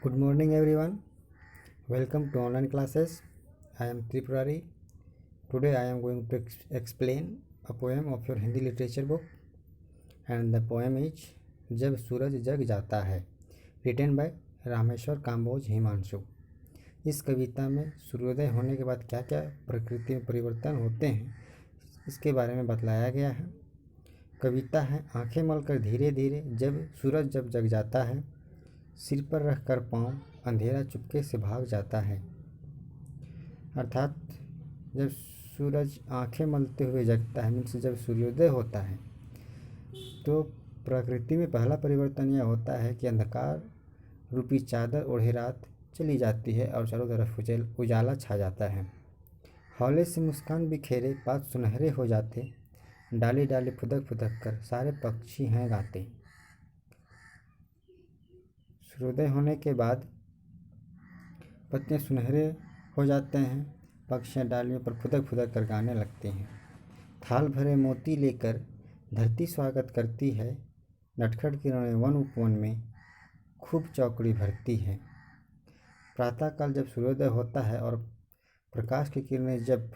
Good morning everyone. Welcome to online classes. I am Tripurari. Today I am going to explain a poem of your Hindi literature book, and the poem is जब सूरज जग जाता है, written by Rameshwar Kamboj Himanshu. इस कविता में सूर्योदय होने के बाद क्या क्या प्रकृति में परिवर्तन होते हैं इसके बारे में बतलाया गया है। कविता है आंखें मलकर धीरे धीरे जब जग जाता है, सिर पर रखकर पाँव अंधेरा चुपके से भाग जाता है। अर्थात जब सूरज आंखें मलते हुए जगता है, मीन्स जब सूर्योदय होता है, तो प्रकृति में पहला परिवर्तन यह होता है कि अंधकार रूपी चादर ओढ़े रात चली जाती है और चारों तरफ उजाला छा जाता है। हौले से मुस्कान बिखेरे पात सुनहरे हो जाते, डाली डाली फुदक फुदक कर सारे पक्षी हैं गाते। सूर्योदय होने के बाद पत्ते सुनहरे हो जाते हैं, पक्षियाँ डालियों पर फुदक फुदक कर गाने लगते हैं। थाल भरे मोती लेकर धरती स्वागत करती है, नटखट किरणें वन उपवन में खूब चौकड़ी भरती है। प्रातःकाल जब सूर्योदय होता है और प्रकाश की किरणें जब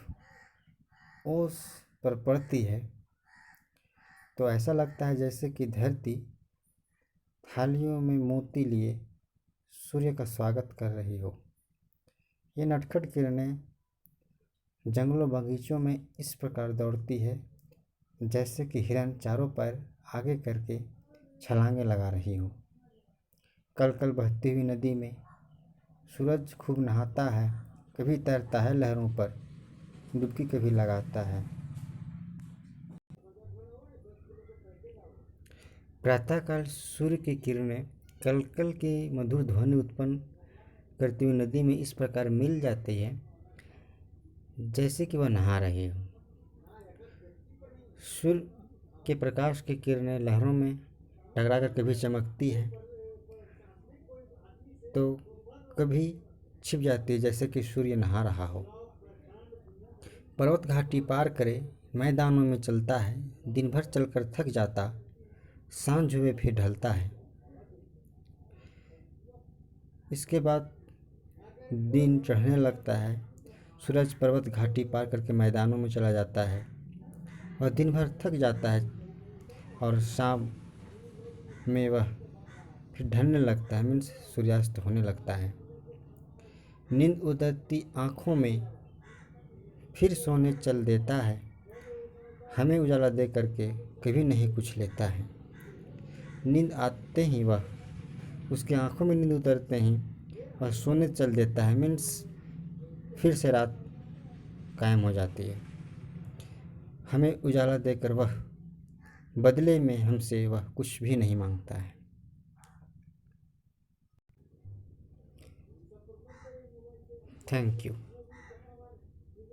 ओस पर पड़ती है, तो ऐसा लगता है जैसे कि धरती थालियों में मोती लिए सूर्य का स्वागत कर रही हो। ये नटखट किरणें जंगलों बगीचों में इस प्रकार दौड़ती है जैसे कि हिरन चारों पैर आगे करके छलांगे लगा रही हो। कल कल बहती हुई नदी में सूरज खूब नहाता है, कभी तैरता है लहरों पर, डुबकी कभी लगाता है। प्रातःकाल सूर्य की किरणें कल कल की मधुर ध्वनि उत्पन्न करती हुई नदी में इस प्रकार मिल जाती है जैसे कि वह नहा रही हो। सूर्य के प्रकाश की किरणें लहरों में टकराकर कभी चमकती है तो कभी छिप जाती है जैसे कि सूर्य नहा रहा हो। पर्वत घाटी पार करे मैदानों में चलता है, दिन भर चलकर थक जाता, सांझ हुए फिर ढलता है। इसके बाद दिन चढ़ने लगता है, सूरज पर्वत घाटी पार करके मैदानों में चला जाता है और दिन भर थक जाता है और शाम में वह फिर ढलने लगता है, मीन्स सूर्यास्त होने लगता है। नींद उतरती आँखों में फिर सोने चल देता है, हमें उजाला दे करके कभी नहीं कुछ लेता है। नींद आते ही वह, उसकी आँखों में नींद उतरते ही वह सोने चल देता है, मीन्स फिर से रात कायम हो जाती है। हमें उजाला देकर वह बदले में हमसे वह कुछ भी नहीं मांगता है। Thank you.